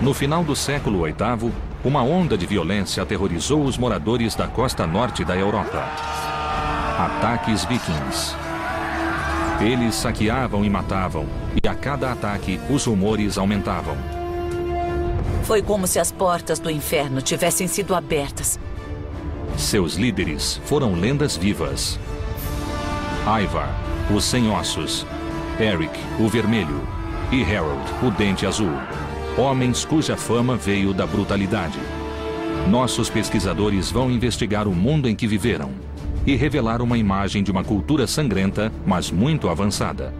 No final do século VIII, uma onda de violência aterrorizou os moradores da costa norte da Europa. Ataques vikings. Eles saqueavam e matavam, e a cada ataque os rumores aumentavam. Foi como se as portas do inferno tivessem sido abertas. Seus líderes foram lendas vivas. Ivar, o Sem Ossos, Eric, o Vermelho, e Harold, o Dente Azul. Homens cuja fama veio da brutalidade. Nossos pesquisadores vão investigar o mundo em que viveram e revelar uma imagem de uma cultura sangrenta, mas muito avançada.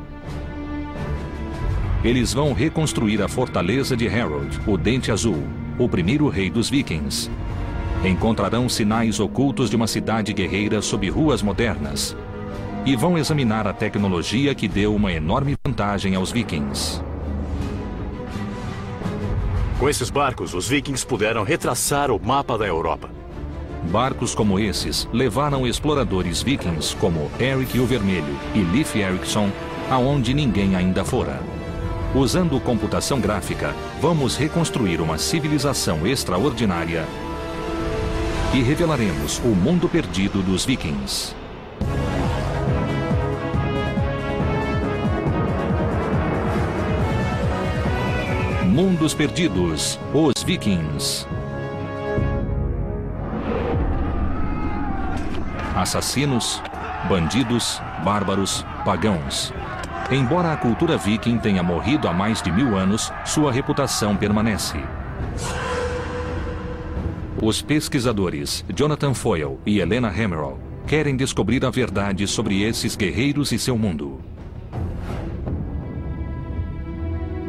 Eles vão reconstruir a fortaleza de Harold, o Dente Azul, o primeiro rei dos vikings. Encontrarão sinais ocultos de uma cidade guerreira sob ruas modernas. E vão examinar a tecnologia que deu uma enorme vantagem aos vikings. Com esses barcos, os vikings puderam retraçar o mapa da Europa. Barcos como esses levaram exploradores vikings como Eric o Vermelho e Leif Erikson aonde ninguém ainda fora. Usando computação gráfica, vamos reconstruir uma civilização extraordinária e revelaremos o mundo perdido dos vikings. Mundos Perdidos, os Vikings. Assassinos, bandidos, bárbaros, pagãos. Embora a cultura viking tenha morrido há mais de 1000 anos, sua reputação permanece. Os pesquisadores Jonathan Foyle e Helena Hemmerle querem descobrir a verdade sobre esses guerreiros e seu mundo.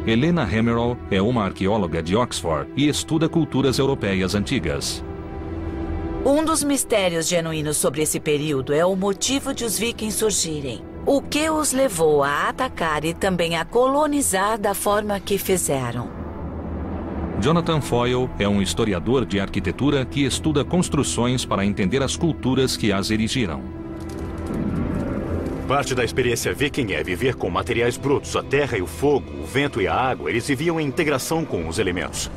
Helena Hemmerle é uma arqueóloga de Oxford e estuda culturas europeias antigas. Um dos mistérios genuínos sobre esse período é o motivo de os vikings surgirem. O que os levou a atacar e também a colonizar da forma que fizeram. Jonathan Foyle é um historiador de arquitetura que estuda construções para entender as culturas que as erigiram. Parte da experiência viking é viver com materiais brutos. A terra e o fogo, o vento e a água, eles viviam em integração com os elementos.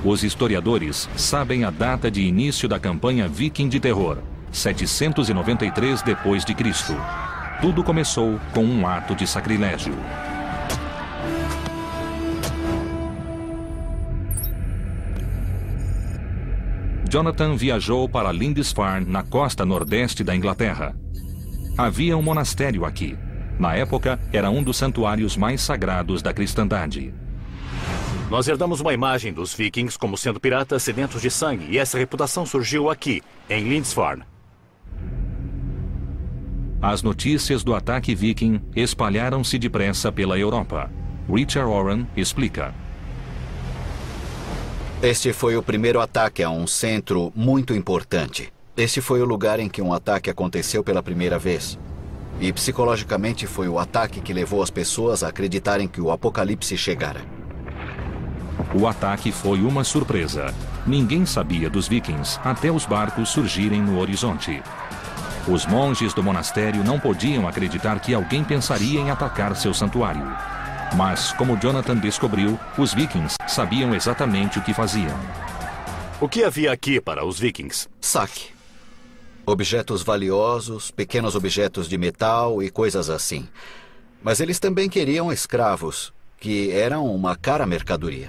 Os historiadores sabem a data de início da campanha viking de terror, 793 depois de Cristo. Tudo começou com um ato de sacrilégio. Jonathan viajou para Lindisfarne, na costa nordeste da Inglaterra. Havia um monastério aqui. Na época, era um dos santuários mais sagrados da cristandade. Nós herdamos uma imagem dos vikings como sendo piratas sedentos de sangue, e essa reputação surgiu aqui, em Lindisfarne. As notícias do ataque viking espalharam-se depressa pela Europa. Richard Oran explica. Este foi o primeiro ataque a um centro muito importante. Este foi o lugar em que um ataque aconteceu pela primeira vez. E psicologicamente foi o ataque que levou as pessoas a acreditarem que o apocalipse chegara. O ataque foi uma surpresa. Ninguém sabia dos vikings até os barcos surgirem no horizonte. Os monges do monastério não podiam acreditar que alguém pensaria em atacar seu santuário. Mas, como Jonathan descobriu, os vikings sabiam exatamente o que faziam. O que havia aqui para os vikings? Saque. Objetos valiosos, pequenos objetos de metal e coisas assim. Mas eles também queriam escravos, que eram uma cara mercadoria.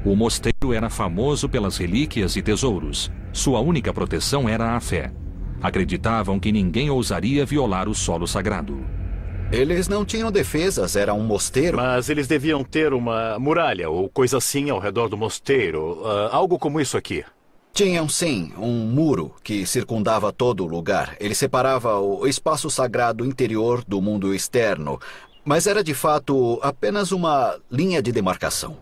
O mosteiro era famoso pelas relíquias e tesouros. Sua única proteção era a fé. Acreditavam que ninguém ousaria violar o solo sagrado. Eles não tinham defesas, era um mosteiro. Mas eles deviam ter uma muralha ou coisa assim ao redor do mosteiro. Algo como isso aqui. Tinham, sim, um muro que circundava todo o lugar. Ele separava o espaço sagrado interior do mundo externo. Mas era, de fato, apenas uma linha de demarcação.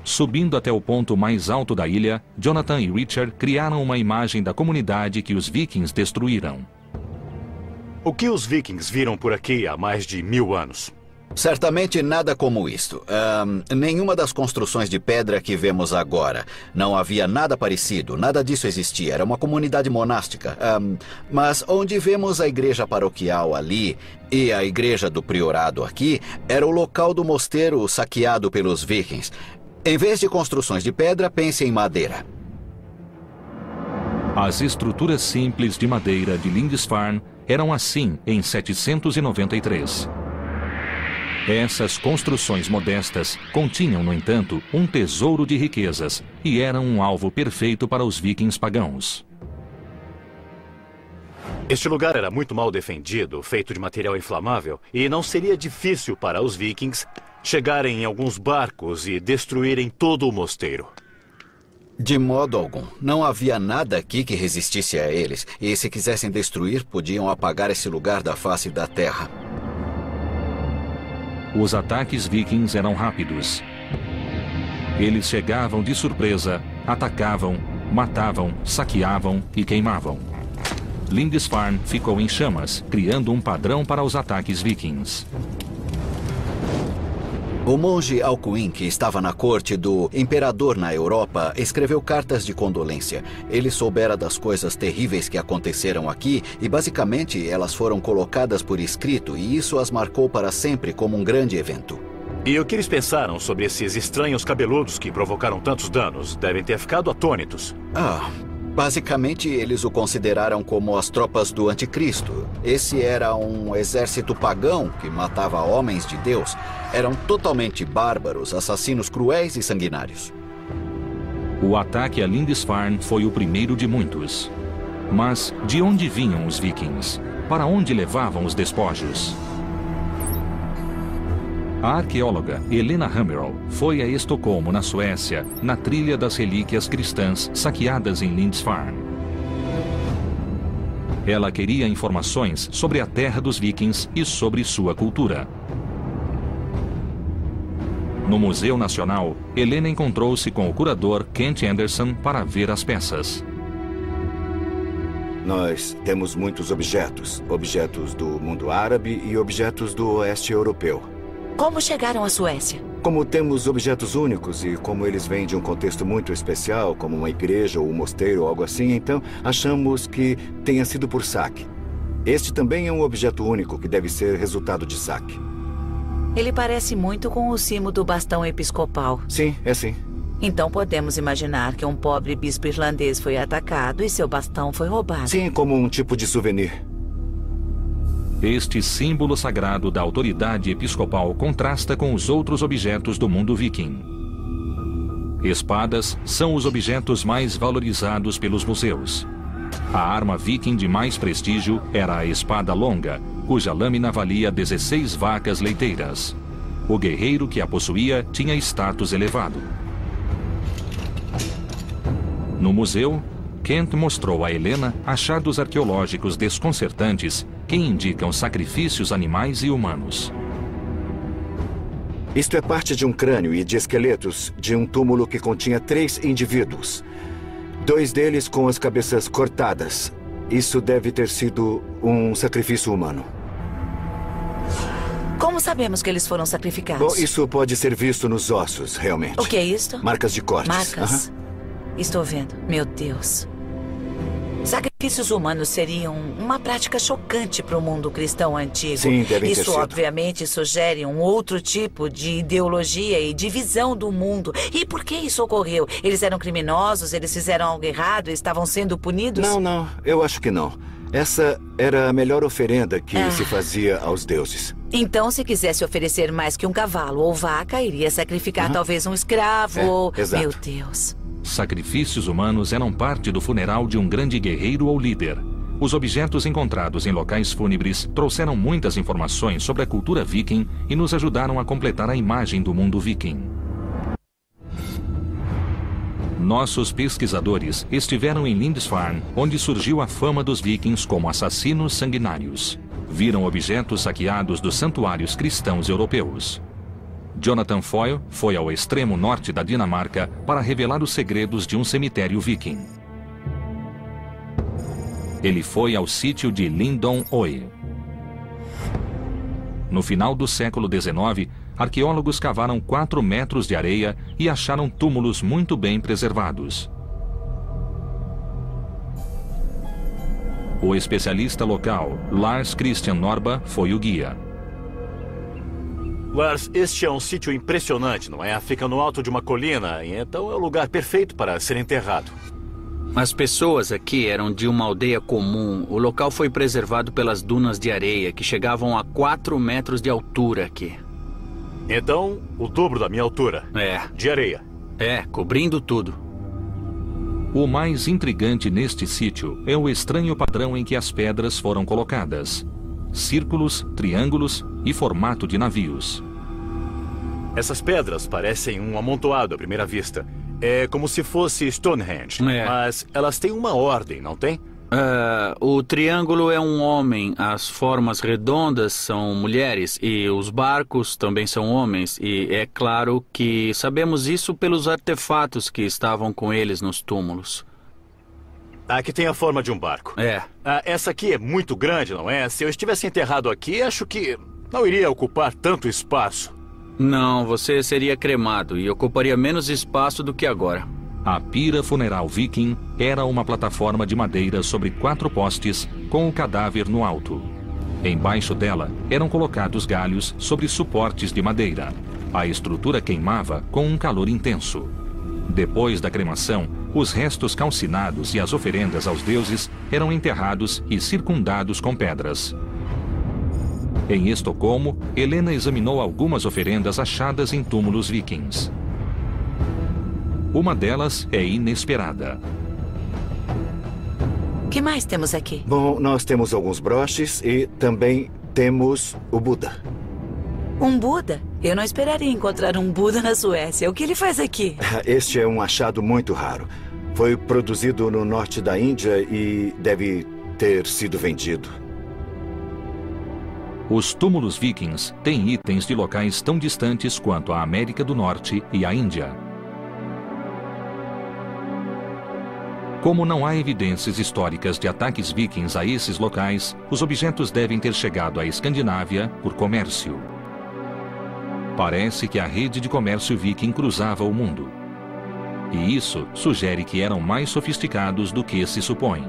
Subindo até o ponto mais alto da ilha, Jonathan e Richard criaram uma imagem da comunidade que os vikings destruíram. O que os vikings viram por aqui há mais de 1000 anos? Certamente nada como isto. Nenhuma das construções de pedra que vemos agora. Não havia nada parecido, nada disso existia. Era uma comunidade monástica. Mas onde vemos a igreja paroquial ali e a igreja do priorado aqui, era o local do mosteiro saqueado pelos vikings. Em vez de construções de pedra, pense em madeira. As estruturas simples de madeira de Lindisfarne eram assim em 793. Essas construções modestas continham, no entanto, um tesouro de riquezas e eram um alvo perfeito para os vikings pagãos. Este lugar era muito mal defendido, feito de material inflamável, e não seria difícil para os vikings chegarem em alguns barcos e destruírem todo o mosteiro. De modo algum. Não havia nada aqui que resistisse a eles, e se quisessem destruir, podiam apagar esse lugar da face da terra. Os ataques vikings eram rápidos. Eles chegavam de surpresa, atacavam, matavam, saqueavam e queimavam. Lindisfarne ficou em chamas, criando um padrão para os ataques vikings. O monge Alcuin, que estava na corte do imperador na Europa, escreveu cartas de condolência. Ele soubera das coisas terríveis que aconteceram aqui e, basicamente, elas foram colocadas por escrito e isso as marcou para sempre como um grande evento. E o que eles pensaram sobre esses estranhos cabeludos que provocaram tantos danos? Devem ter ficado atônitos. Basicamente, eles o consideraram como as tropas do anticristo. Esse era um exército pagão que matava homens de Deus. Eram totalmente bárbaros, assassinos cruéis e sanguinários. O ataque a Lindisfarne foi o primeiro de muitos. Mas de onde vinham os vikings? Para onde levavam os despojos? A arqueóloga Helena Hammerl foi a Estocolmo, na Suécia, na trilha das relíquias cristãs saqueadas em Lindisfarne. Ela queria informações sobre a terra dos vikings e sobre sua cultura. No Museu Nacional, Helena encontrou-se com o curador Kent Anderson para ver as peças. Nós temos muitos objetos. Objetos do mundo árabe e objetos do oeste europeu. Como chegaram à Suécia? Como temos objetos únicos e como eles vêm de um contexto muito especial, como uma igreja ou um mosteiro ou algo assim, então achamos que tenha sido por saque. Este também é um objeto único que deve ser resultado de saque. Ele parece muito com o cimo do bastão episcopal. Sim, é sim. Então podemos imaginar que um pobre bispo irlandês foi atacado e seu bastão foi roubado. Sim, como um tipo de souvenir. Este símbolo sagrado da autoridade episcopal contrasta com os outros objetos do mundo viking. Espadas são os objetos mais valorizados pelos museus. A arma viking de mais prestígio era a espada longa, cuja lâmina valia 16 vacas leiteiras. O guerreiro que a possuía tinha status elevado. No museu, Kent mostrou a Helena achados arqueológicos desconcertantes que indicam sacrifícios animais e humanos. Isto é parte de um crânio e de esqueletos de um túmulo que continha 3 indivíduos. 2 deles com as cabeças cortadas. Isso deve ter sido um sacrifício humano. Como sabemos que eles foram sacrificados? Bom, isso pode ser visto nos ossos, realmente. O que é isto? Marcas de cortes. Marcas? Estou vendo. Meu Deus. Sacrifícios humanos seriam uma prática chocante para o mundo cristão antigo. Sim, devem ter Isso, sido. obviamente, sugere um outro tipo de ideologia e de visão do mundo. E por que isso ocorreu? Eles eram criminosos? Eles fizeram algo errado? Estavam sendo punidos? Não, eu acho que não. Essa era a melhor oferenda que se fazia aos deuses. Então, se quisesse oferecer mais que um cavalo ou vaca, iria sacrificar talvez um escravo ou... exato. Meu Deus. Sacrifícios humanos eram parte do funeral de um grande guerreiro ou líder. Os objetos encontrados em locais fúnebres trouxeram muitas informações sobre a cultura viking e nos ajudaram a completar a imagem do mundo viking. Nossos pesquisadores estiveram em Lindisfarne, onde surgiu a fama dos vikings como assassinos sanguinários. Viram objetos saqueados dos santuários cristãos europeus. Jonathan Foyle foi ao extremo norte da Dinamarca para revelar os segredos de um cemitério viking. Ele foi ao sítio de Lindon Oe. No final do século XIX, arqueólogos cavaram 4 metros de areia e acharam túmulos muito bem preservados. O especialista local, Lars Christian Norba, foi o guia. Lars, este é um sítio impressionante, não é? Fica no alto de uma colina, e então é o lugar perfeito para ser enterrado. As pessoas aqui eram de uma aldeia comum. O local foi preservado pelas dunas de areia, que chegavam a 4 metros de altura aqui. Então, o dobro da minha altura. É. De areia. É, cobrindo tudo. O mais intrigante neste sítio é o estranho padrão em que as pedras foram colocadas. Círculos, triângulos e formato de navios. Essas pedras parecem um amontoado à primeira vista. É como se fosse Stonehenge, mas elas têm uma ordem, não tem? O triângulo é um homem, as formas redondas são mulheres e os barcos também são homens. E é claro que sabemos isso pelos artefatos que estavam com eles nos túmulos. Aqui tem a forma de um barco. É. Essa aqui é muito grande, não é? Se eu estivesse enterrado aqui, acho que não iria ocupar tanto espaço. Não, você seria cremado e ocuparia menos espaço do que agora. A pira funeral viking era uma plataforma de madeira sobre 4 postes com o cadáver no alto. Embaixo dela eram colocados galhos sobre suportes de madeira. A estrutura queimava com um calor intenso. Depois da cremação, os restos calcinados e as oferendas aos deuses eram enterrados e circundados com pedras. Em Estocolmo, Helena examinou algumas oferendas achadas em túmulos vikings. Uma delas é inesperada. O que mais temos aqui? Bom, nós temos alguns broches e também temos o Buda. Um Buda? Eu não esperaria encontrar um Buda na Suécia. O que ele faz aqui? Este é um achado muito raro. Foi produzido no norte da Índia e deve ter sido vendido. Os túmulos vikings têm itens de locais tão distantes quanto a América do Norte e a Índia. Como não há evidências históricas de ataques vikings a esses locais, os objetos devem ter chegado à Escandinávia por comércio. Parece que a rede de comércio viking cruzava o mundo. E isso sugere que eram mais sofisticados do que se supõe.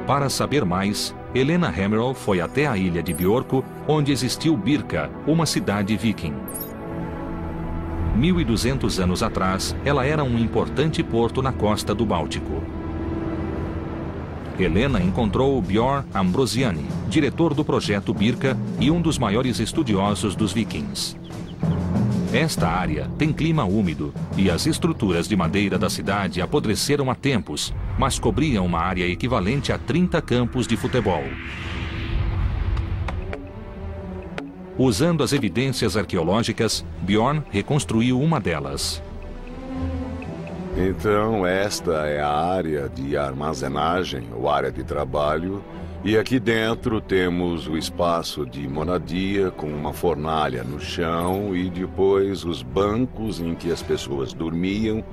Para saber mais, Helena Hammerl foi até a ilha de Björkö, onde existiu Birka, uma cidade viking. 1200 anos atrás, ela era um importante porto na costa do Báltico. Helena encontrou Björn Ambrosiani, diretor do projeto Birka e um dos maiores estudiosos dos vikings. Esta área tem clima úmido e as estruturas de madeira da cidade apodreceram há tempos, mas cobriam uma área equivalente a 30 campos de futebol. Usando as evidências arqueológicas, Björn reconstruiu uma delas. Então, esta é a área de armazenagem, ou área de trabalho, e aqui dentro temos o espaço de monadia com uma fornalha no chão e depois os bancos em que as pessoas dormiam,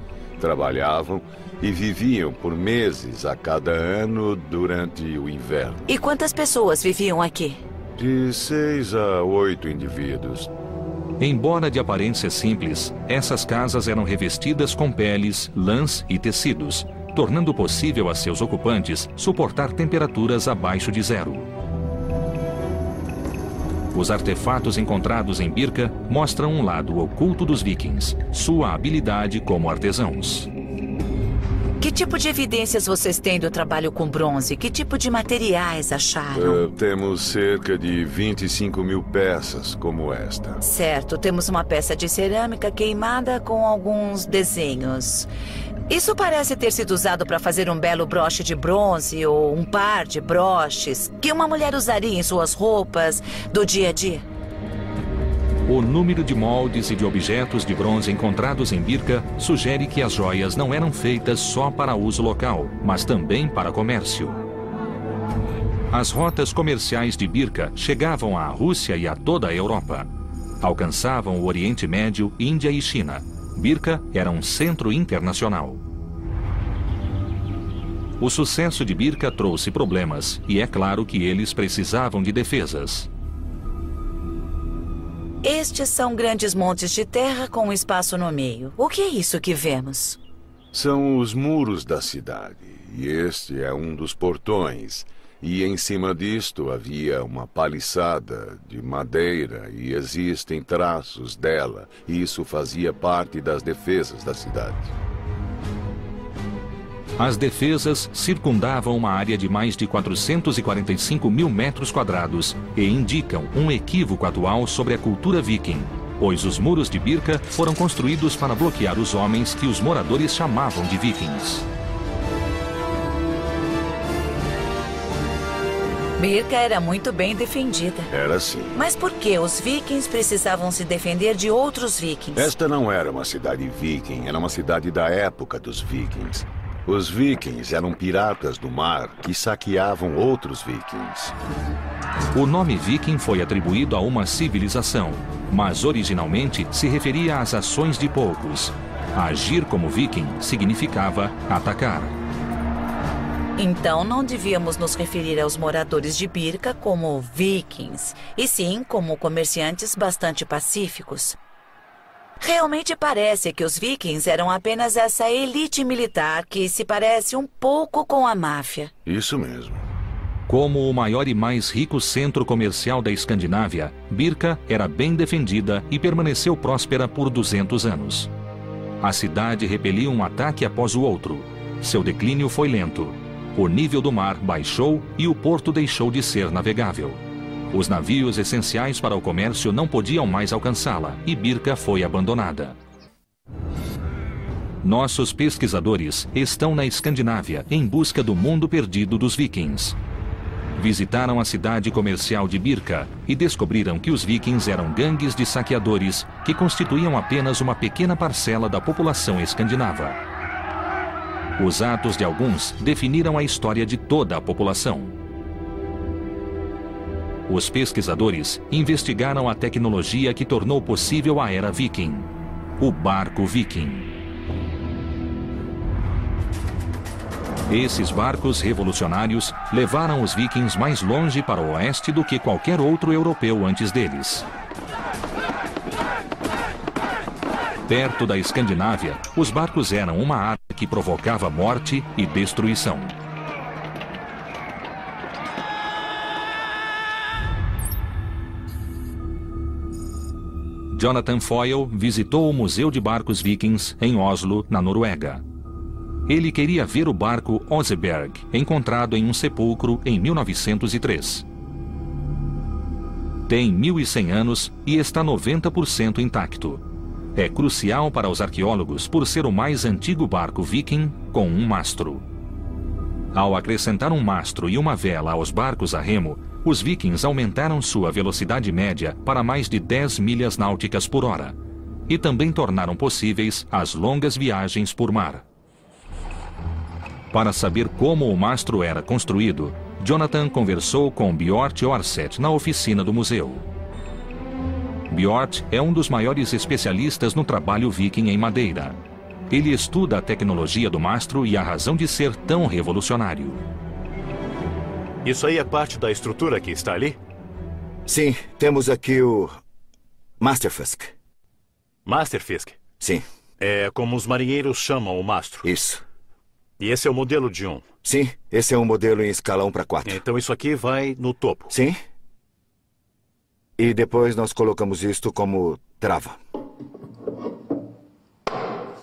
trabalhavam e viviam por meses a cada ano durante o inverno. E quantas pessoas viviam aqui? De 6 a 8 indivíduos. Embora de aparência simples, essas casas eram revestidas com peles, lãs e tecidos, tornando possível a seus ocupantes suportar temperaturas abaixo de 0. Os artefatos encontrados em Birka mostram um lado oculto dos vikings, sua habilidade como artesãos. Que tipo de evidências vocês têm do trabalho com bronze? Que tipo de materiais acharam? Temos cerca de 25 mil peças como esta. Certo, temos uma peça de cerâmica queimada com alguns desenhos. Isso parece ter sido usado para fazer um belo broche de bronze ou um par de broches que uma mulher usaria em suas roupas do dia a dia. O número de moldes e de objetos de bronze encontrados em Birka sugere que as joias não eram feitas só para uso local, mas também para comércio. As rotas comerciais de Birka chegavam à Rússia e a toda a Europa. Alcançavam o Oriente Médio, Índia e China. Birka era um centro internacional. O sucesso de Birka trouxe problemas, e é claro que eles precisavam de defesas. Estes são grandes montes de terra com um espaço no meio. O que é isso que vemos? São os muros da cidade, e este é um dos portões. E em cima disto havia uma paliçada de madeira e existem traços dela. E isso fazia parte das defesas da cidade. As defesas circundavam uma área de mais de 445 mil metros quadrados e indicam um equívoco atual sobre a cultura viking, pois os muros de Birka foram construídos para bloquear os homens que os moradores chamavam de vikings. Birka era muito bem defendida. Era assim. Mas por que os vikings precisavam se defender de outros vikings? Esta não era uma cidade viking, era uma cidade da época dos vikings. Os vikings eram piratas do mar que saqueavam outros vikings. O nome viking foi atribuído a uma civilização, mas originalmente se referia às ações de poucos. Agir como viking significava atacar. Então não devíamos nos referir aos moradores de Birka como vikings, e sim como comerciantes bastante pacíficos. Realmente parece que os vikings eram apenas essa elite militar que se parece um pouco com a máfia. Isso mesmo. Como o maior e mais rico centro comercial da Escandinávia, Birka era bem defendida e permaneceu próspera por 200 anos. A cidade repeliu um ataque após o outro. Seu declínio foi lento. O nível do mar baixou e o porto deixou de ser navegável. Os navios essenciais para o comércio não podiam mais alcançá-la e Birka foi abandonada. Nossos pesquisadores estão na Escandinávia em busca do mundo perdido dos vikings. Visitaram a cidade comercial de Birka e descobriram que os vikings eram gangues de saqueadores que constituíam apenas uma pequena parcela da população escandinava. Os atos de alguns definiram a história de toda a população. Os pesquisadores investigaram a tecnologia que tornou possível a era viking, o barco viking. Esses barcos revolucionários levaram os vikings mais longe para o oeste do que qualquer outro europeu antes deles. Perto da Escandinávia, os barcos eram uma arma que provocava morte e destruição. Jonathan Foyle visitou o Museu de Barcos Vikings em Oslo, na Noruega. Ele queria ver o barco Oseberg, encontrado em um sepulcro em 1903. Tem 1.100 anos e está 90% intacto. É crucial para os arqueólogos por ser o mais antigo barco viking com um mastro. Ao acrescentar um mastro e uma vela aos barcos a remo, os vikings aumentaram sua velocidade média para mais de 10 milhas náuticas por hora e também tornaram possíveis as longas viagens por mar. Para saber como o mastro era construído, Jonathan conversou com Bjort Orseth na oficina do museu. Bjort é um dos maiores especialistas no trabalho viking em madeira. Ele estuda a tecnologia do mastro e a razão de ser tão revolucionário. Isso aí é parte da estrutura que está ali? Sim, temos aqui o Masterfisk. Masterfisk? Sim. É como os marinheiros chamam o mastro. Isso. E esse é o modelo de 1? Sim, esse é um modelo em escala 1:4. Então isso aqui vai no topo? Sim. E depois nós colocamos isto como trava.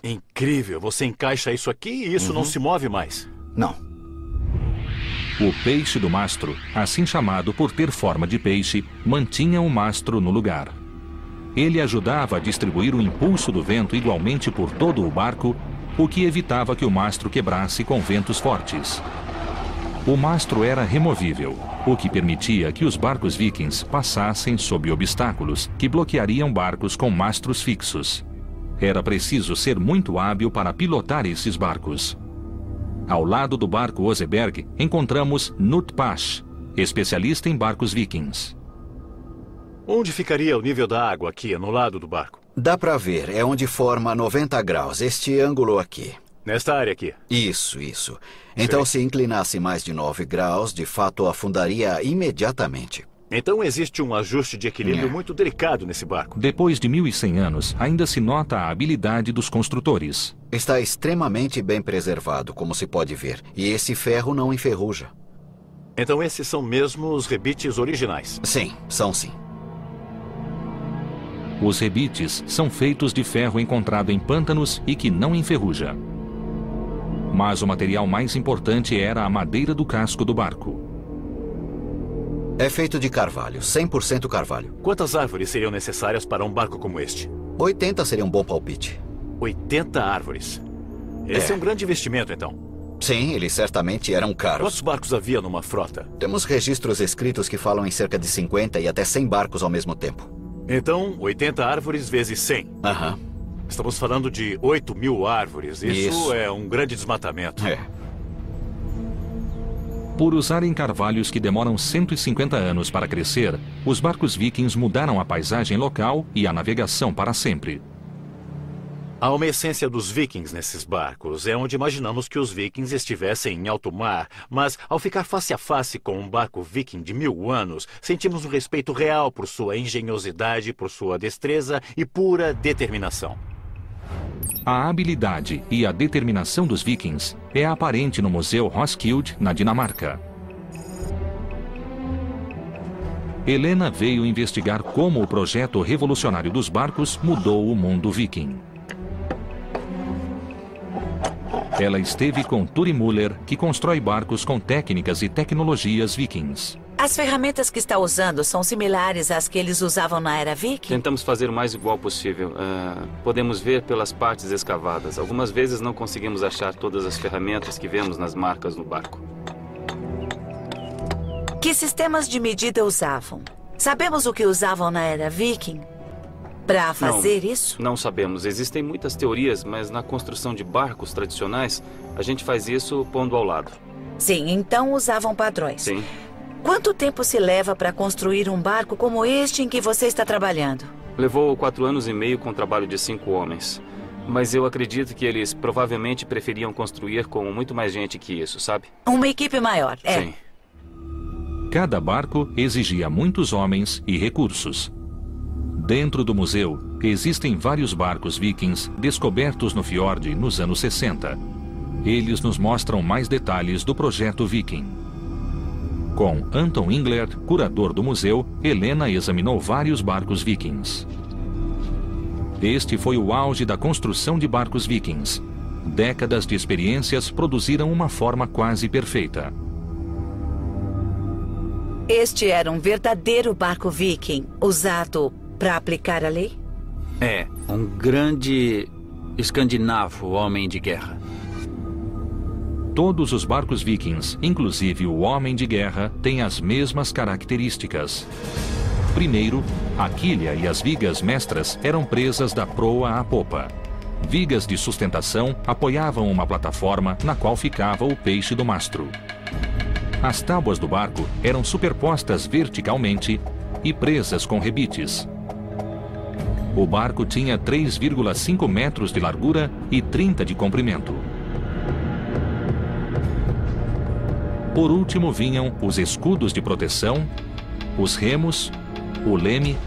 Incrível, você encaixa isso aqui e isso não se move mais. Não. O peixe do mastro, assim chamado por ter forma de peixe, mantinha o mastro no lugar. Ele ajudava a distribuir o impulso do vento igualmente por todo o barco, o que evitava que o mastro quebrasse com ventos fortes. O mastro era removível, o que permitia que os barcos vikings passassem sob obstáculos que bloqueariam barcos com mastros fixos. Era preciso ser muito hábil para pilotar esses barcos. Ao lado do barco Oseberg, encontramos Knut Pasch, especialista em barcos vikings. Onde ficaria o nível da água aqui, no lado do barco? Dá para ver, é onde forma 90 graus, este ângulo aqui. Nesta área aqui. Isso. Então, se inclinasse mais de 9 graus, de fato afundaria imediatamente. Então existe um ajuste de equilíbrio muito delicado nesse barco. Depois de 1.100 anos, ainda se nota a habilidade dos construtores. Está extremamente bem preservado, como se pode ver. E esse ferro não enferruja. Então esses são mesmo os rebites originais? Sim, são sim. Os rebites são feitos de ferro encontrado em pântanos e que não enferruja. Mas o material mais importante era a madeira do casco do barco. É feito de carvalho, 100% carvalho. Quantas árvores seriam necessárias para um barco como este? 80 seria um bom palpite. 80 árvores. Esse é um grande investimento, então. Sim, eles certamente eram caros. Quantos barcos havia numa frota? Temos registros escritos que falam em cerca de 50 e até 100 barcos ao mesmo tempo. Então, 80 árvores vezes 100. Aham. Estamos falando de 8.000 árvores. Isso é um grande desmatamento. Por usarem carvalhos que demoram 150 anos para crescer, os barcos vikings mudaram a paisagem local e a navegação para sempre. Há uma essência dos vikings nesses barcos. É onde imaginamos que os vikings estivessem em alto mar. Mas, ao ficar face a face com um barco viking de 1000 anos, sentimos um respeito real por sua engenhosidade, por sua destreza e pura determinação. A habilidade e a determinação dos vikings é aparente no Museu Roskilde, na Dinamarca. Helena veio investigar como o projeto revolucionário dos barcos mudou o mundo viking. Ela esteve com Turi Müller, que constrói barcos com técnicas e tecnologias vikings. As ferramentas que está usando são similares às que eles usavam na era viking? Tentamos fazer o mais igual possível. Podemos ver pelas partes escavadas. Algumas vezes não conseguimos achar todas as ferramentas que vemos nas marcas no barco. Que sistemas de medida usavam? Sabemos o que usavam na era viking para fazer isso? Não sabemos. Existem muitas teorias, mas na construção de barcos tradicionais, a gente faz isso pondo ao lado. Sim, então usavam padrões. Sim. Quanto tempo se leva para construir um barco como este em que você está trabalhando? Levou 4 anos e meio com trabalho de 5 homens. Mas eu acredito que eles provavelmente preferiam construir com muito mais gente que isso, sabe? Uma equipe maior, Sim. Cada barco exigia muitos homens e recursos. Dentro do museu, existem vários barcos vikings descobertos no fiord nos anos 60. Eles nos mostram mais detalhes do projeto viking. Com Anton Engler, curador do museu, Helena examinou vários barcos vikings. Este foi o auge da construção de barcos vikings. Décadas de experiências produziram uma forma quase perfeita. Este era um verdadeiro barco viking, usado para aplicar a lei? É, um grande escandinavo homem de guerra. Todos os barcos vikings, inclusive o Homem de Guerra, têm as mesmas características. Primeiro, a quilha e as vigas mestras eram presas da proa à popa. Vigas de sustentação apoiavam uma plataforma na qual ficava o peixe do mastro. As tábuas do barco eram superpostas verticalmente e presas com rebites. O barco tinha 3,5 metros de largura e 30 de comprimento. Por último vinham os escudos de proteção, os remos, o leme,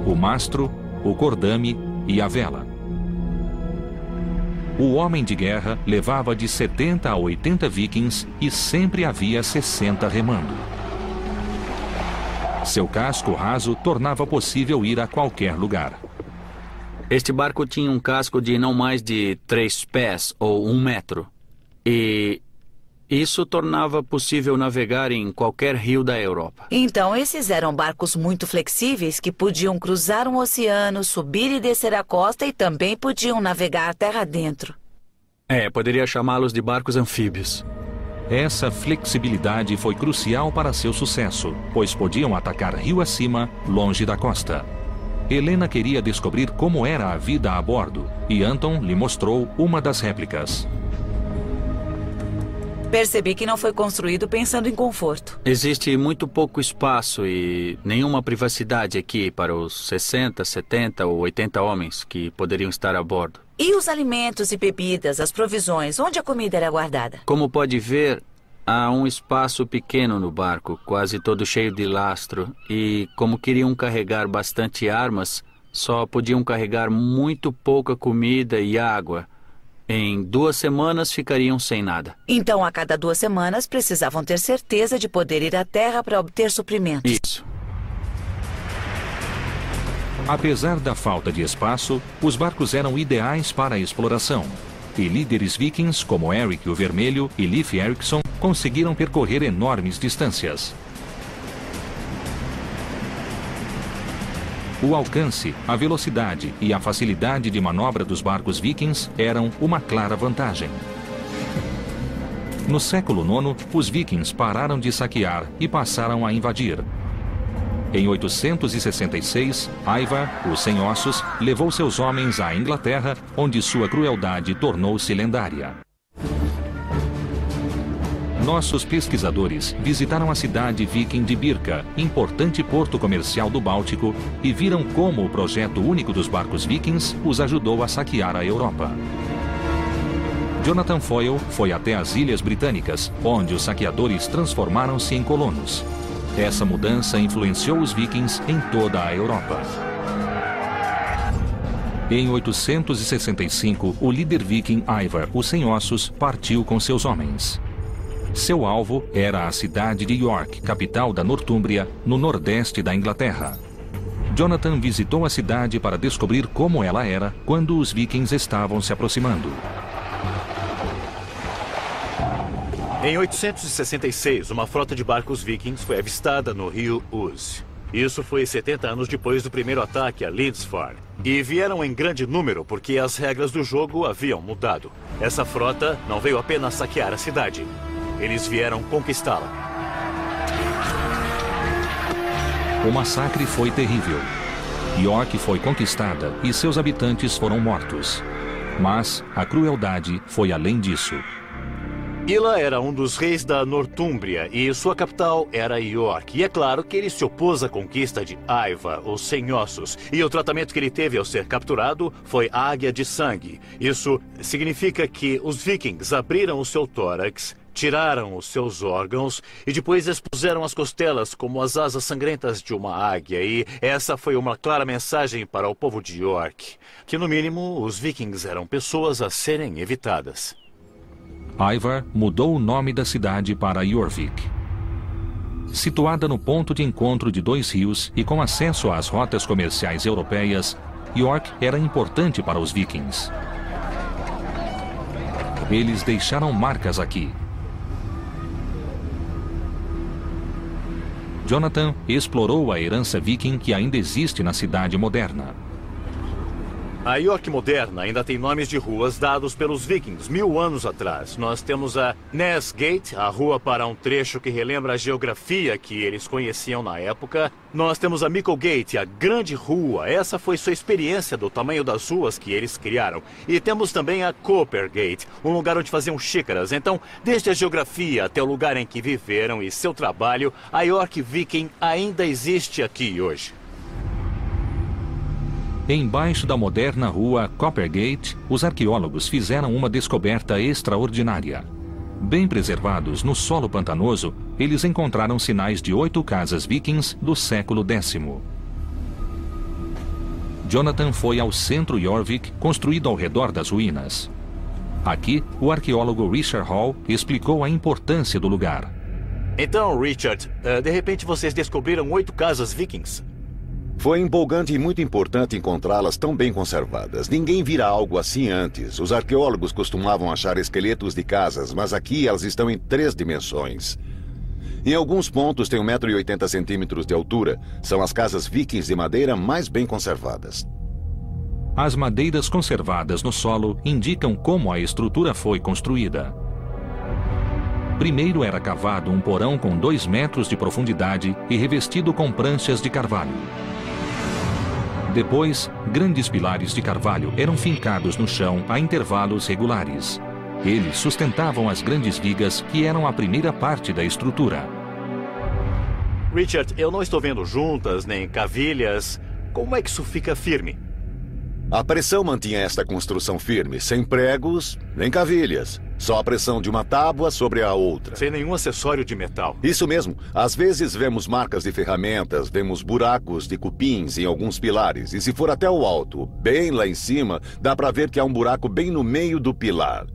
o mastro, o cordame e a vela. O Homem de Guerra levava de 70 a 80 vikings e sempre havia 60 remando. Seu casco raso tornava possível ir a qualquer lugar. Este barco tinha um casco de não mais de 3 pés ou 1 metro. E isso tornava possível navegar em qualquer rio da Europa. Então, esses eram barcos muito flexíveis que podiam cruzar um oceano, subir e descer a costa e também podiam navegar terra dentro. Poderia chamá-los de barcos anfíbios. Essa flexibilidade foi crucial para seu sucesso, pois podiam atacar rio acima, longe da costa. Helena queria descobrir como era a vida a bordo, e Anton lhe mostrou uma das réplicas. Percebi que não foi construído pensando em conforto. Existe muito pouco espaço e nenhuma privacidade aqui para os 60, 70 ou 80 homens que poderiam estar a bordo. E os alimentos e bebidas, as provisões, onde a comida era guardada? Como pode ver, há um espaço pequeno no barco, quase todo cheio de lastro. E como queriam carregar bastante armas, só podiam carregar muito pouca comida e água. Em 2 semanas ficariam sem nada. Então, a cada 2 semanas, precisavam ter certeza de poder ir à terra para obter suprimentos. Isso. Apesar da falta de espaço, os barcos eram ideais para a exploração. E líderes vikings como Eric o Vermelho e Leif Erikson conseguiram percorrer enormes distâncias. O alcance, a velocidade e a facilidade de manobra dos barcos vikings eram uma clara vantagem. No século IX, os vikings pararam de saquear e passaram a invadir. Em 866, Ivar, o Sem Ossos, levou seus homens à Inglaterra, onde sua crueldade tornou-se lendária. Nossos pesquisadores visitaram a cidade viking de Birka, importante porto comercial do Báltico, e viram como o projeto único dos barcos vikings os ajudou a saquear a Europa. Jonathan Foyle foi até as Ilhas Britânicas, onde os saqueadores transformaram-se em colonos. Essa mudança influenciou os vikings em toda a Europa. Em 865, o líder viking Ivar, o Sem Ossos, partiu com seus homens. Seu alvo era a cidade de York, capital da Nortúmbria, no nordeste da Inglaterra. Jonathan visitou a cidade para descobrir como ela era quando os vikings estavam se aproximando. Em 866, uma frota de barcos vikings foi avistada no rio Ouse. Isso foi 70 anos depois do primeiro ataque a Lindisfarne. E vieram em grande número porque as regras do jogo haviam mudado. Essa frota não veio apenas saquear a cidade. Eles vieram conquistá-la. O massacre foi terrível. York foi conquistada e seus habitantes foram mortos. Mas a crueldade foi além disso. Ila era um dos reis da Nortúmbria e sua capital era York. E é claro que ele se opôs à conquista de Ivar, o Sem Ossos. E o tratamento que ele teve ao ser capturado foi a águia de sangue. Isso significa que os vikings abriram o seu tórax, tiraram os seus órgãos e depois expuseram as costelas como as asas sangrentas de uma águia. E essa foi uma clara mensagem para o povo de York, que no mínimo os vikings eram pessoas a serem evitadas. Ivar mudou o nome da cidade para Jorvik. Situada no ponto de encontro de 2 rios e com acesso às rotas comerciais europeias, York era importante para os vikings. Eles deixaram marcas aqui. Jonathan explorou a herança viking que ainda existe na cidade moderna. A York moderna ainda tem nomes de ruas dados pelos vikings 1000 anos atrás. Nós temos a Ness Gate, a rua para um trecho que relembra a geografia que eles conheciam na época. Nós temos a Micklegate, a grande rua. Essa foi sua experiência do tamanho das ruas que eles criaram. E temos também a Coppergate, um lugar onde faziam xícaras. Então, desde a geografia até o lugar em que viveram e seu trabalho, a York viking ainda existe aqui hoje. Embaixo da moderna rua Coppergate, os arqueólogos fizeram uma descoberta extraordinária. Bem preservados no solo pantanoso, eles encontraram sinais de 8 casas vikings do século X. Jonathan foi ao centro Jorvik, construído ao redor das ruínas. Aqui, o arqueólogo Richard Hall explicou a importância do lugar. Então, Richard, de repente vocês descobriram 8 casas vikings? Foi empolgante e muito importante encontrá-las tão bem conservadas. Ninguém vira algo assim antes. Os arqueólogos costumavam achar esqueletos de casas, mas aqui elas estão em 3 dimensões. Em alguns pontos tem 1,80 m de altura. São as casas vikings de madeira mais bem conservadas. As madeiras conservadas no solo indicam como a estrutura foi construída. Primeiro era cavado um porão com 2 metros de profundidade e revestido com pranchas de carvalho. Depois, grandes pilares de carvalho eram fincados no chão a intervalos regulares. Eles sustentavam as grandes vigas que eram a primeira parte da estrutura. Richard, eu não estou vendo juntas nem cavilhas. Como é que isso fica firme? A pressão mantinha esta construção firme, sem pregos nem cavilhas. Só a pressão de uma tábua sobre a outra. Sem nenhum acessório de metal. Isso mesmo. Às vezes vemos marcas de ferramentas, vemos buracos de cupins em alguns pilares. E se for até o alto, bem lá em cima, dá para ver que há um buraco bem no meio do pilar.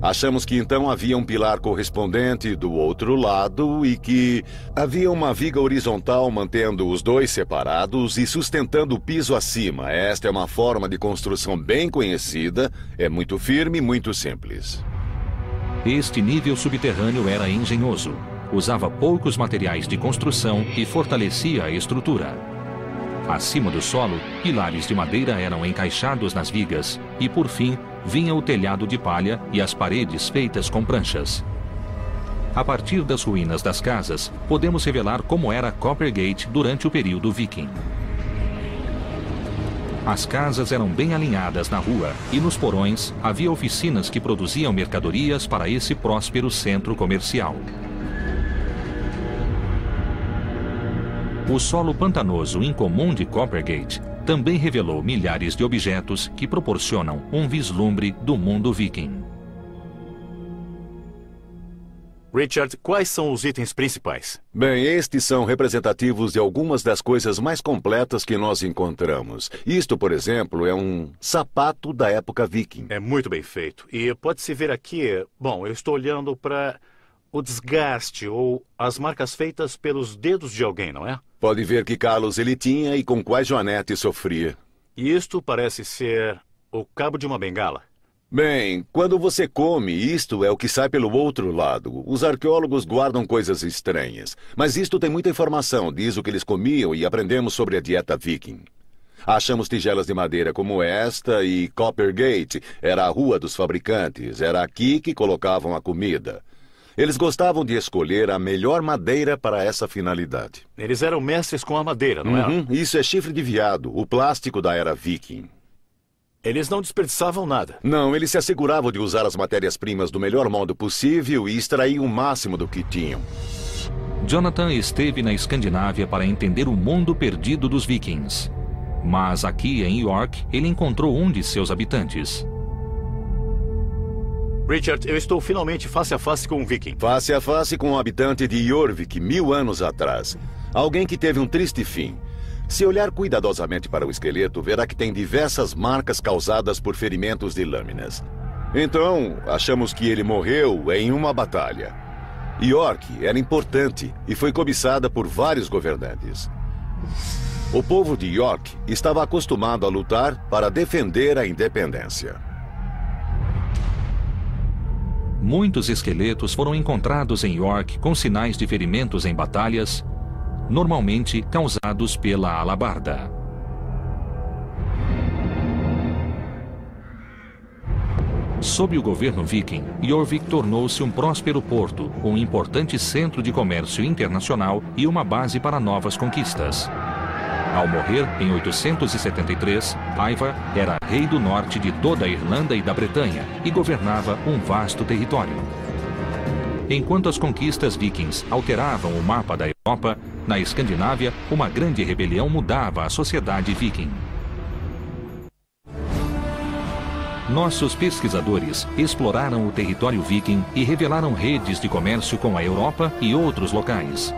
Achamos que então havia um pilar correspondente do outro lado e que havia uma viga horizontal mantendo os dois separados e sustentando o piso acima. Esta é uma forma de construção bem conhecida, é muito firme e muito simples. Este nível subterrâneo era engenhoso. Usava poucos materiais de construção e fortalecia a estrutura. Acima do solo, pilares de madeira eram encaixados nas vigas e, por fim, vinha o telhado de palha e as paredes feitas com pranchas. A partir das ruínas das casas, podemos revelar como era Coppergate durante o período viking. As casas eram bem alinhadas na rua e nos porões havia oficinas que produziam mercadorias para esse próspero centro comercial. O solo pantanoso incomum de Coppergate também revelou milhares de objetos que proporcionam um vislumbre do mundo viking. Richard, quais são os itens principais? Bem, estes são representativos de algumas das coisas mais completas que nós encontramos. Isto, por exemplo, é um sapato da época viking. É muito bem feito. E pode-se ver aqui, bom, eu estou olhando para o desgaste ou as marcas feitas pelos dedos de alguém, não é? Pode ver que calos ele tinha e com quais Joanete sofria. E isto parece ser o cabo de uma bengala. Bem, quando você come, isto é o que sai pelo outro lado. Os arqueólogos guardam coisas estranhas. Mas isto tem muita informação, diz o que eles comiam e aprendemos sobre a dieta viking. Achamos tigelas de madeira como esta e Coppergate era a rua dos fabricantes. Era aqui que colocavam a comida. Eles gostavam de escolher a melhor madeira para essa finalidade. Eles eram mestres com a madeira, não é? Isso é chifre de veado, o plástico da era viking. Eles não desperdiçavam nada. Não, eles se asseguravam de usar as matérias-primas do melhor modo possível e extrair o máximo do que tinham. Jonathan esteve na Escandinávia para entender o mundo perdido dos vikings. Mas aqui em York, ele encontrou um de seus habitantes. Richard, eu estou finalmente face a face com um viking. Face a face com um habitante de Jorvik 1000 anos atrás. Alguém que teve um triste fim. Se olhar cuidadosamente para o esqueleto, verá que tem diversas marcas causadas por ferimentos de lâminas. Então, achamos que ele morreu em uma batalha. York era importante e foi cobiçada por vários governantes. O povo de York estava acostumado a lutar para defender a independência. Muitos esqueletos foram encontrados em York com sinais de ferimentos em batalhas, normalmente causados pela alabarda. Sob o governo viking, Jorvik tornou-se um próspero porto, um importante centro de comércio internacional e uma base para novas conquistas. Ao morrer, em 873, Ivar era rei do norte de toda a Irlanda e da Bretanha e governava um vasto território. Enquanto as conquistas vikings alteravam o mapa da Europa, na Escandinávia, uma grande rebelião mudava a sociedade viking. Nossos pesquisadores exploraram o território viking e revelaram redes de comércio com a Europa e outros locais.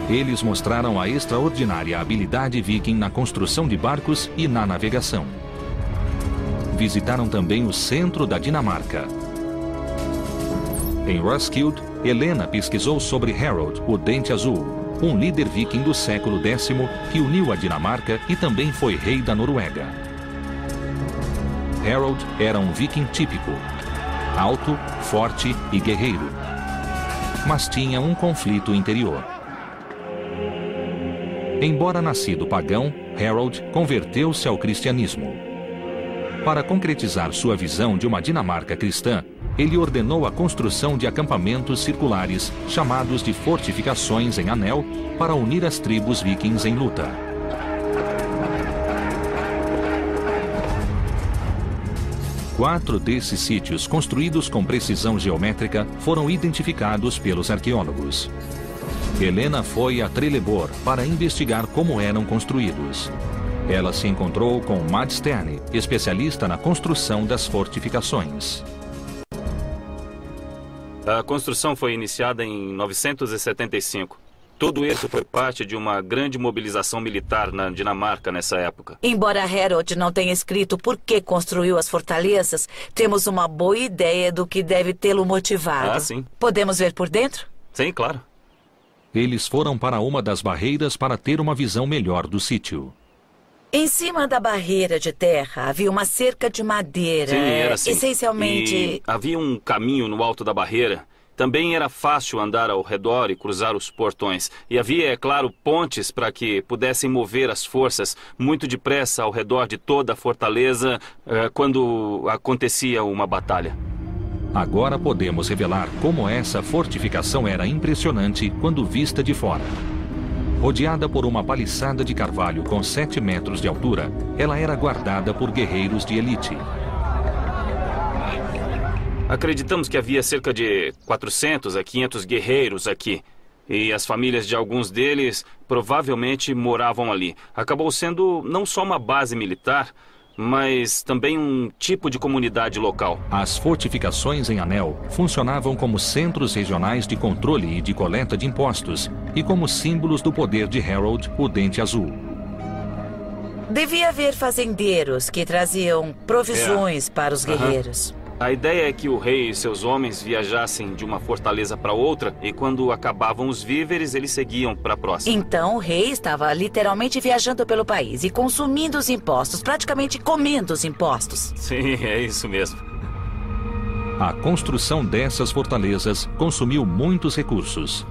Eles mostraram a extraordinária habilidade viking na construção de barcos e na navegação. Visitaram também o centro da Dinamarca. Em Roskilde, Helena pesquisou sobre Harold, o Dente Azul, um líder viking do século X que uniu a Dinamarca e também foi rei da Noruega. Harold era um viking típico, alto, forte e guerreiro, mas tinha um conflito interior. Embora nascido pagão, Harold converteu-se ao cristianismo. Para concretizar sua visão de uma Dinamarca cristã, ele ordenou a construção de acampamentos circulares, chamados de fortificações em anel, para unir as tribos vikings em luta. Quatro desses sítios, construídos com precisão geométrica, foram identificados pelos arqueólogos. Helena foi a Trelleborg para investigar como eram construídos. Ela se encontrou com Mads Stern, especialista na construção das fortificações. A construção foi iniciada em 975. Tudo isso foi parte de uma grande mobilização militar na Dinamarca nessa época. Embora Harold não tenha escrito por que construiu as fortalezas, temos uma boa ideia do que deve tê-lo motivado. Ah, sim. Podemos ver por dentro? Sim, claro. Eles foram para uma das barreiras para ter uma visão melhor do sítio. Em cima da barreira de terra havia uma cerca de madeira. Sim, era assim. Essencialmente... E havia um caminho no alto da barreira. Também era fácil andar ao redor e cruzar os portões. E havia, é claro, pontes para que pudessem mover as forças muito depressa ao redor de toda a fortaleza quando acontecia uma batalha. Agora podemos revelar como essa fortificação era impressionante quando vista de fora. Rodeada por uma paliçada de carvalho com 7 metros de altura, ela era guardada por guerreiros de elite. Acreditamos que havia cerca de 400 a 500 guerreiros aqui. E as famílias de alguns deles provavelmente moravam ali. Acabou sendo não só uma base militar, mas também um tipo de comunidade local. As fortificações em Anel funcionavam como centros regionais de controle e de coleta de impostos e como símbolos do poder de Harold, o Dente Azul. Devia haver fazendeiros que traziam provisões para os guerreiros. A ideia é que o rei e seus homens viajassem de uma fortaleza para outra e quando acabavam os víveres, eles seguiam para a próxima. Então o rei estava literalmente viajando pelo país e consumindo os impostos, praticamente comendo os impostos. Sim, é isso mesmo. A construção dessas fortalezas consumiu muitos recursos.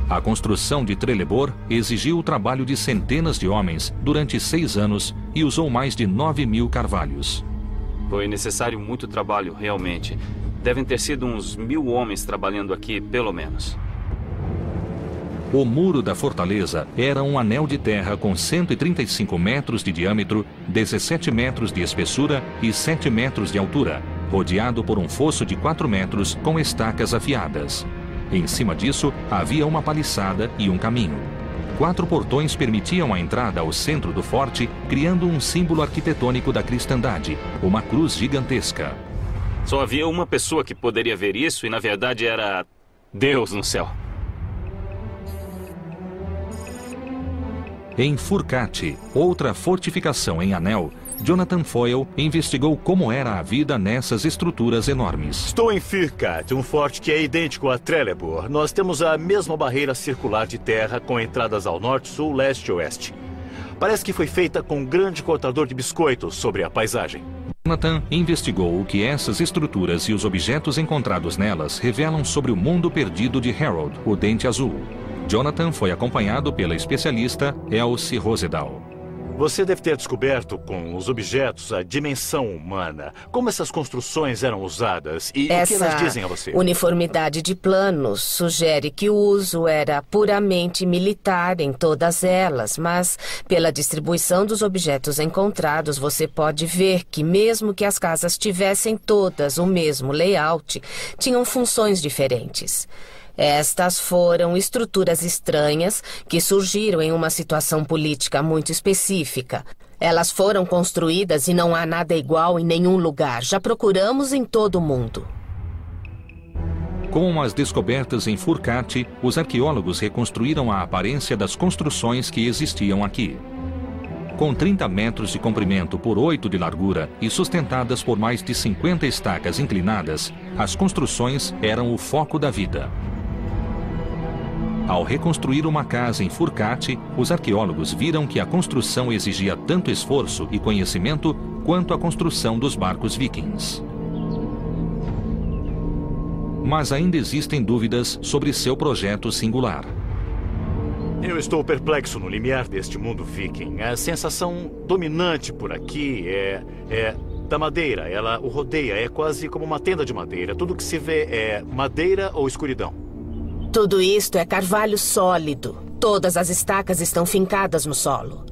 A construção de Trelleborg exigiu o trabalho de centenas de homens durante 6 anos e usou mais de 9.000 carvalhos. Foi necessário muito trabalho, realmente. Devem ter sido uns 1.000 homens trabalhando aqui, pelo menos. O muro da fortaleza era um anel de terra com 135 metros de diâmetro, 17 metros de espessura e 7 metros de altura, rodeado por um fosso de 4 metros com estacas afiadas. Em cima disso, havia uma paliçada e um caminho. 4 portões permitiam a entrada ao centro do forte, criando um símbolo arquitetônico da cristandade, uma cruz gigantesca. Só havia uma pessoa que poderia ver isso e, na verdade, era Deus no céu. Em Furcate, outra fortificação em Anel, Jonathan Foyle investigou como era a vida nessas estruturas enormes. Estou em Furcate, um forte que é idêntico a Trelleborg. Nós temos a mesma barreira circular de terra com entradas ao norte, sul, leste e oeste. Parece que foi feita com um grande cortador de biscoitos sobre a paisagem. Jonathan investigou o que essas estruturas e os objetos encontrados nelas revelam sobre o mundo perdido de Harold, o Dente Azul. Jonathan foi acompanhado pela especialista Elsie Rosedal. Você deve ter descoberto com os objetos a dimensão humana. Como essas construções eram usadas e o que elas dizem a você? Essa uniformidade de planos sugere que o uso era puramente militar em todas elas, mas pela distribuição dos objetos encontrados, você pode ver que mesmo que as casas tivessem todas o mesmo layout, tinham funções diferentes. Estas foram estruturas estranhas que surgiram em uma situação política muito específica. Elas foram construídas e não há nada igual em nenhum lugar. Já procuramos em todo o mundo. Com as descobertas em Furcate, os arqueólogos reconstruíram a aparência das construções que existiam aqui. Com 30 metros de comprimento por 8 de largura e sustentadas por mais de 50 estacas inclinadas, as construções eram o foco da vida. Ao reconstruir uma casa em Furcate, os arqueólogos viram que a construção exigia tanto esforço e conhecimento quanto a construção dos barcos vikings. Mas ainda existem dúvidas sobre seu projeto singular. Eu estou perplexo no limiar deste mundo viking. A sensação dominante por aqui é da madeira. Ela o rodeia, é quase como uma tenda de madeira. Tudo que se vê é madeira ou escuridão. Tudo isto é carvalho sólido. Todas as estacas estão fincadas no solo.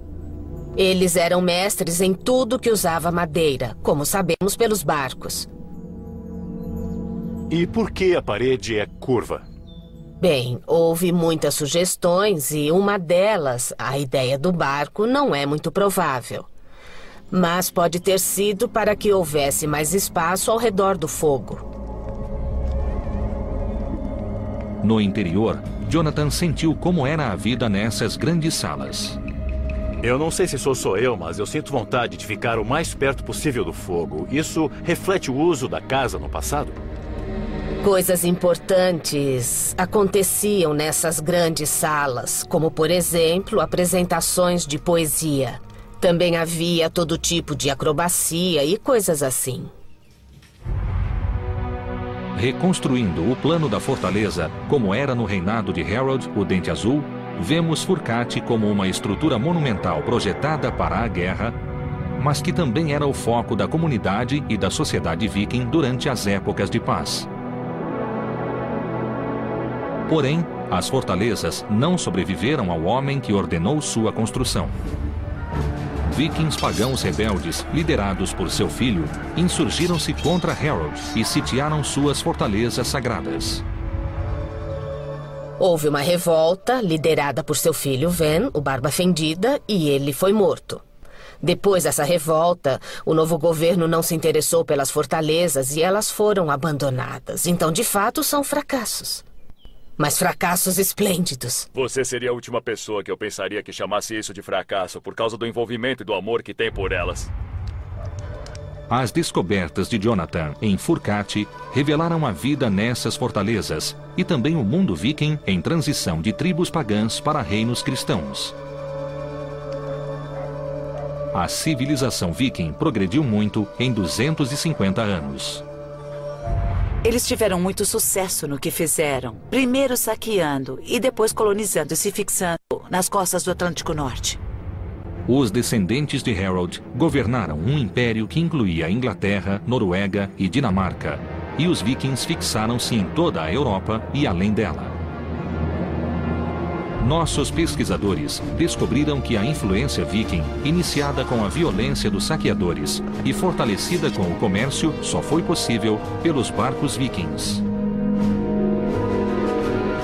Eles eram mestres em tudo que usava madeira, como sabemos pelos barcos. E por que a parede é curva? Bem, houve muitas sugestões e uma delas, a ideia do barco, não é muito provável. Mas pode ter sido para que houvesse mais espaço ao redor do fogo. No interior, Jonathan sentiu como era a vida nessas grandes salas. Eu não sei se sou só eu, mas eu sinto vontade de ficar o mais perto possível do fogo. Isso reflete o uso da casa no passado? Coisas importantes aconteciam nessas grandes salas, como, por exemplo, apresentações de poesia. Também havia todo tipo de acrobacia e coisas assim. Reconstruindo o plano da fortaleza, como era no reinado de Harold, o Dente Azul, vemos Furcate como uma estrutura monumental projetada para a guerra, mas que também era o foco da comunidade e da sociedade viking durante as épocas de paz. Porém, as fortalezas não sobreviveram ao homem que ordenou sua construção. Vikings pagãos rebeldes, liderados por seu filho, insurgiram-se contra Harold e sitiaram suas fortalezas sagradas. Houve uma revolta liderada por seu filho Ven, o Barba Fendida, e ele foi morto. Depois dessa revolta, o novo governo não se interessou pelas fortalezas e elas foram abandonadas. Então, de fato, são fracassos. Mas fracassos esplêndidos. Você seria a última pessoa que eu pensaria que chamasse isso de fracasso por causa do envolvimento e do amor que tem por elas. As descobertas de Jonathan em Furcate revelaram a vida nessas fortalezas e também o mundo viking em transição de tribos pagãs para reinos cristãos. A civilização viking progrediu muito em 250 anos. Eles tiveram muito sucesso no que fizeram. Primeiro saqueando e depois colonizando e se fixando nas costas do Atlântico Norte. Os descendentes de Harold governaram um império que incluía Inglaterra, Noruega e Dinamarca. E os vikings fixaram-se em toda a Europa e além dela. Nossos pesquisadores descobriram que a influência viking, iniciada com a violência dos saqueadores e fortalecida com o comércio, só foi possível pelos barcos vikings.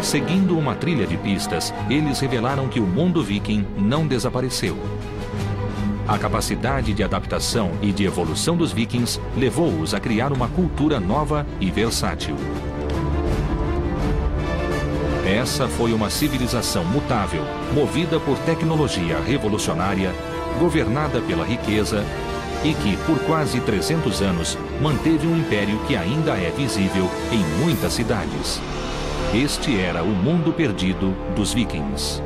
Seguindo uma trilha de pistas, eles revelaram que o mundo viking não desapareceu. A capacidade de adaptação e de evolução dos vikings levou-os a criar uma cultura nova e versátil. Essa foi uma civilização mutável, movida por tecnologia revolucionária, governada pela riqueza e que, por quase 300 anos, manteve um império que ainda é visível em muitas cidades. Este era o mundo perdido dos vikings.